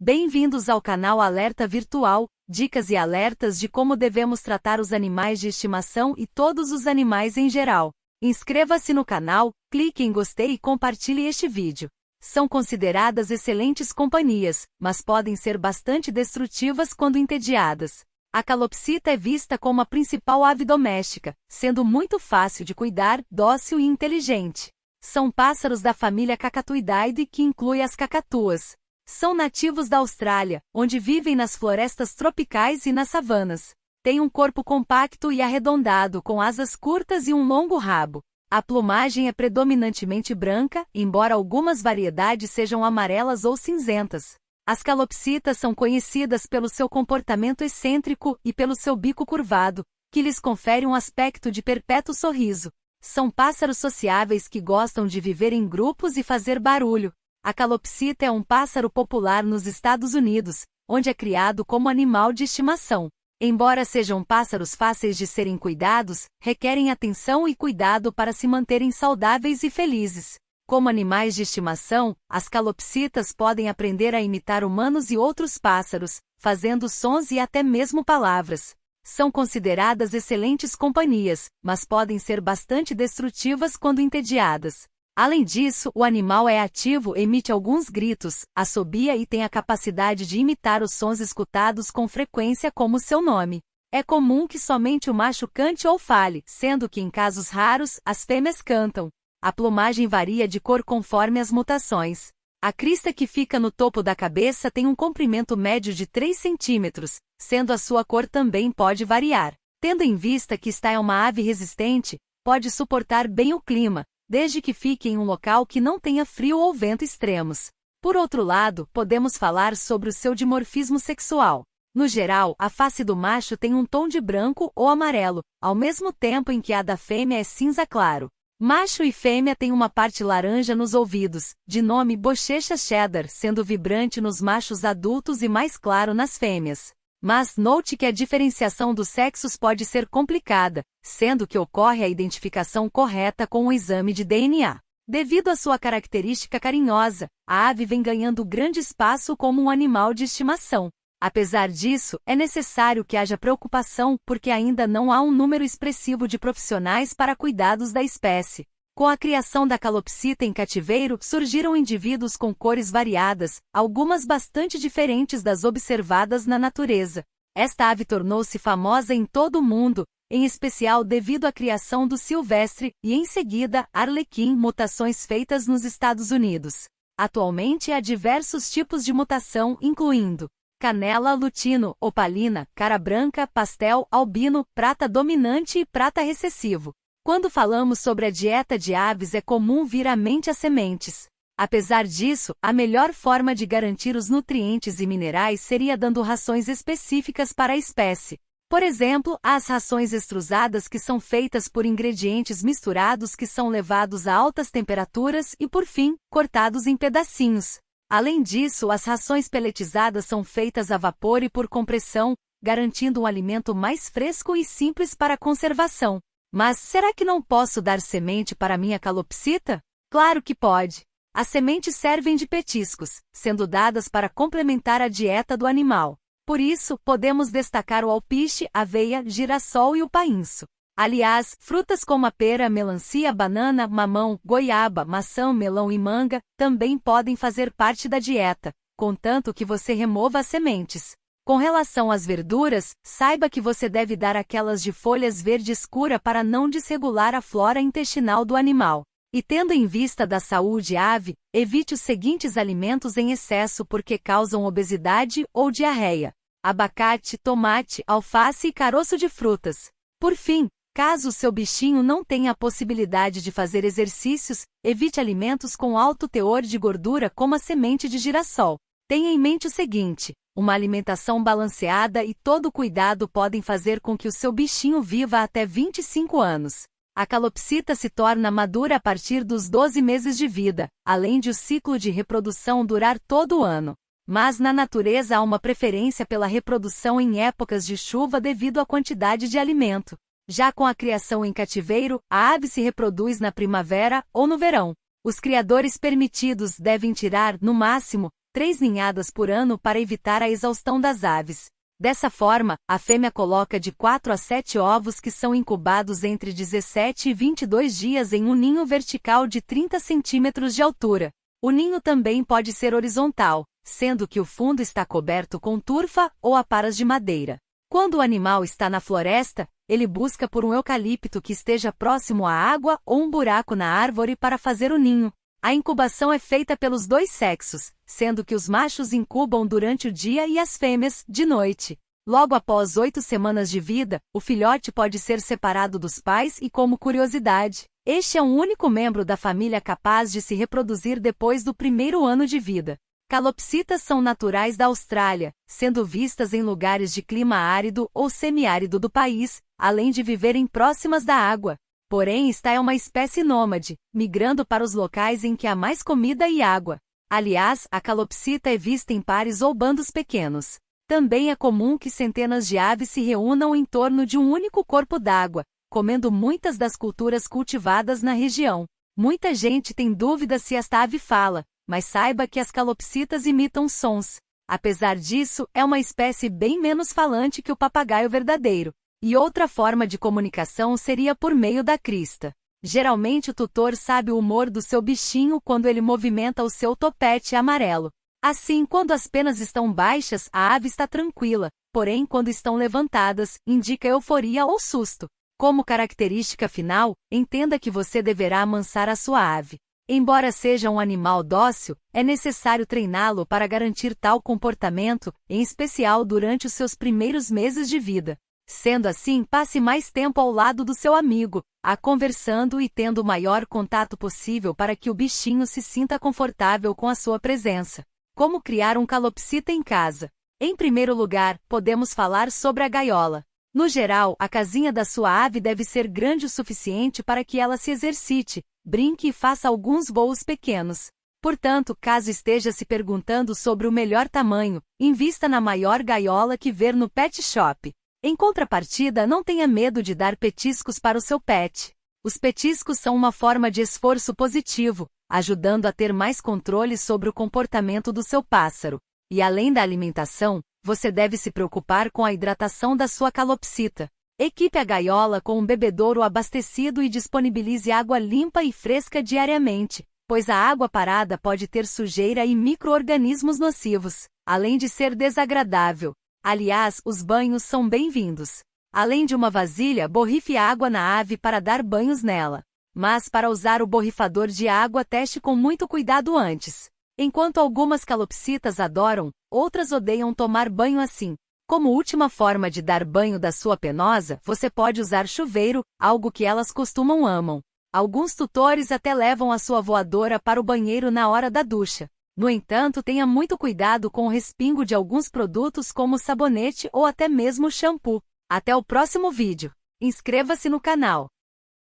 Bem-vindos ao canal Alerta Virtual, dicas e alertas de como devemos tratar os animais de estimação e todos os animais em geral. Inscreva-se no canal, clique em gostei e compartilhe este vídeo. São consideradas excelentes companhias, mas podem ser bastante destrutivas quando entediadas. A calopsita é vista como a principal ave doméstica, sendo muito fácil de cuidar, dócil e inteligente. São pássaros da família Cacatuidae, que inclui as cacatuas. São nativos da Austrália, onde vivem nas florestas tropicais e nas savanas. Têm um corpo compacto e arredondado com asas curtas e um longo rabo. A plumagem é predominantemente branca, embora algumas variedades sejam amarelas ou cinzentas. As calopsitas são conhecidas pelo seu comportamento excêntrico e pelo seu bico curvado, que lhes confere um aspecto de perpétuo sorriso. São pássaros sociáveis que gostam de viver em grupos e fazer barulho. A calopsita é um pássaro popular nos Estados Unidos, onde é criado como animal de estimação. Embora sejam pássaros fáceis de serem cuidados, requerem atenção e cuidado para se manterem saudáveis e felizes. Como animais de estimação, as calopsitas podem aprender a imitar humanos e outros pássaros, fazendo sons e até mesmo palavras. São consideradas excelentes companhias, mas podem ser bastante destrutivas quando entediadas. Além disso, o animal é ativo, emite alguns gritos, assobia e tem a capacidade de imitar os sons escutados com frequência como seu nome. É comum que somente o macho cante ou fale, sendo que em casos raros, as fêmeas cantam. A plumagem varia de cor conforme as mutações. A crista que fica no topo da cabeça tem um comprimento médio de 3 centímetros, sendo a sua cor também pode variar. Tendo em vista que esta é uma ave resistente, pode suportar bem o clima, desde que fique em um local que não tenha frio ou vento extremos. Por outro lado, podemos falar sobre o seu dimorfismo sexual. No geral, a face do macho tem um tom de branco ou amarelo, ao mesmo tempo em que a da fêmea é cinza claro. Macho e fêmea têm uma parte laranja nos ouvidos, de nome bochecha cheddar, sendo vibrante nos machos adultos e mais claro nas fêmeas. Mas note que a diferenciação dos sexos pode ser complicada, sendo que ocorre a identificação correta com o exame de DNA. Devido à sua característica carinhosa, a ave vem ganhando grande espaço como um animal de estimação. Apesar disso, é necessário que haja preocupação porque ainda não há um número expressivo de profissionais para cuidados da espécie. Com a criação da calopsita em cativeiro, surgiram indivíduos com cores variadas, algumas bastante diferentes das observadas na natureza. Esta ave tornou-se famosa em todo o mundo, em especial devido à criação do silvestre e, em seguida, arlequim, mutações feitas nos Estados Unidos. Atualmente há diversos tipos de mutação, incluindo canela, lutino, opalina, cara branca, pastel, albino, prata dominante e prata recessivo. Quando falamos sobre a dieta de aves, é comum vir à mente as sementes. Apesar disso, a melhor forma de garantir os nutrientes e minerais seria dando rações específicas para a espécie. Por exemplo, há as rações extrusadas que são feitas por ingredientes misturados que são levados a altas temperaturas e, por fim, cortados em pedacinhos. Além disso, as rações peletizadas são feitas a vapor e por compressão, garantindo um alimento mais fresco e simples para a conservação. Mas será que não posso dar semente para minha calopsita? Claro que pode. As sementes servem de petiscos, sendo dadas para complementar a dieta do animal. Por isso, podemos destacar o alpiche, aveia, girassol e o painço. Aliás, frutas como a pera, melancia, banana, mamão, goiaba, maçã, melão e manga também podem fazer parte da dieta, contanto que você remova as sementes. Com relação às verduras, saiba que você deve dar aquelas de folhas verde escura para não desregular a flora intestinal do animal. E tendo em vista da saúde ave, evite os seguintes alimentos em excesso porque causam obesidade ou diarreia: abacate, tomate, alface e caroço de frutas. Por fim, caso o seu bichinho não tenha a possibilidade de fazer exercícios, evite alimentos com alto teor de gordura como a semente de girassol. Tenha em mente o seguinte: uma alimentação balanceada e todo cuidado podem fazer com que o seu bichinho viva até 25 anos. A calopsita se torna madura a partir dos 12 meses de vida, além de o ciclo de reprodução durar todo o ano. Mas na natureza há uma preferência pela reprodução em épocas de chuva devido à quantidade de alimento. Já com a criação em cativeiro, a ave se reproduz na primavera ou no verão. Os criadores permitidos devem tirar, no máximo, 3 ninhadas por ano para evitar a exaustão das aves. Dessa forma, a fêmea coloca de 4 a 7 ovos que são incubados entre 17 e 22 dias em um ninho vertical de 30 centímetros de altura. O ninho também pode ser horizontal, sendo que o fundo está coberto com turfa ou aparas de madeira. Quando o animal está na floresta, ele busca por um eucalipto que esteja próximo à água ou um buraco na árvore para fazer o ninho. A incubação é feita pelos dois sexos, sendo que os machos incubam durante o dia e as fêmeas, de noite. Logo após 8 semanas de vida, o filhote pode ser separado dos pais e, como curiosidade, este é o único membro da família capaz de se reproduzir depois do primeiro ano de vida. Calopsitas são naturais da Austrália, sendo vistas em lugares de clima árido ou semiárido do país, além de viverem próximas da água. Porém, esta é uma espécie nômade, migrando para os locais em que há mais comida e água. Aliás, a calopsita é vista em pares ou bandos pequenos. Também é comum que centenas de aves se reúnam em torno de um único corpo d'água, comendo muitas das culturas cultivadas na região. Muita gente tem dúvida se esta ave fala, mas saiba que as calopsitas imitam sons. Apesar disso, é uma espécie bem menos falante que o papagaio verdadeiro. E outra forma de comunicação seria por meio da crista. Geralmente o tutor sabe o humor do seu bichinho quando ele movimenta o seu topete amarelo. Assim, quando as penas estão baixas, a ave está tranquila, porém quando estão levantadas, indica euforia ou susto. Como característica final, entenda que você deverá amansar a sua ave. Embora seja um animal dócil, é necessário treiná-lo para garantir tal comportamento, em especial durante os seus primeiros meses de vida. Sendo assim, passe mais tempo ao lado do seu amigo, conversando e tendo o maior contato possível para que o bichinho se sinta confortável com a sua presença. Como criar um calopsita em casa? Em primeiro lugar, podemos falar sobre a gaiola. No geral, a casinha da sua ave deve ser grande o suficiente para que ela se exercite, brinque e faça alguns voos pequenos. Portanto, caso esteja se perguntando sobre o melhor tamanho, invista na maior gaiola que ver no pet shop. Em contrapartida, não tenha medo de dar petiscos para o seu pet. Os petiscos são uma forma de esforço positivo, ajudando a ter mais controle sobre o comportamento do seu pássaro. E além da alimentação, você deve se preocupar com a hidratação da sua calopsita. Equipe a gaiola com um bebedouro abastecido e disponibilize água limpa e fresca diariamente, pois a água parada pode ter sujeira e micro-organismos nocivos, além de ser desagradável. Aliás, os banhos são bem-vindos. Além de uma vasilha, borrife água na ave para dar banhos nela. Mas para usar o borrifador de água, teste com muito cuidado antes. Enquanto algumas calopsitas adoram, outras odeiam tomar banho assim. Como última forma de dar banho da sua penosa, você pode usar chuveiro, algo que elas costumam amam. Alguns tutores até levam a sua voadora para o banheiro na hora da ducha. No entanto, tenha muito cuidado com o respingo de alguns produtos como sabonete ou até mesmo shampoo. Até o próximo vídeo. Inscreva-se no canal.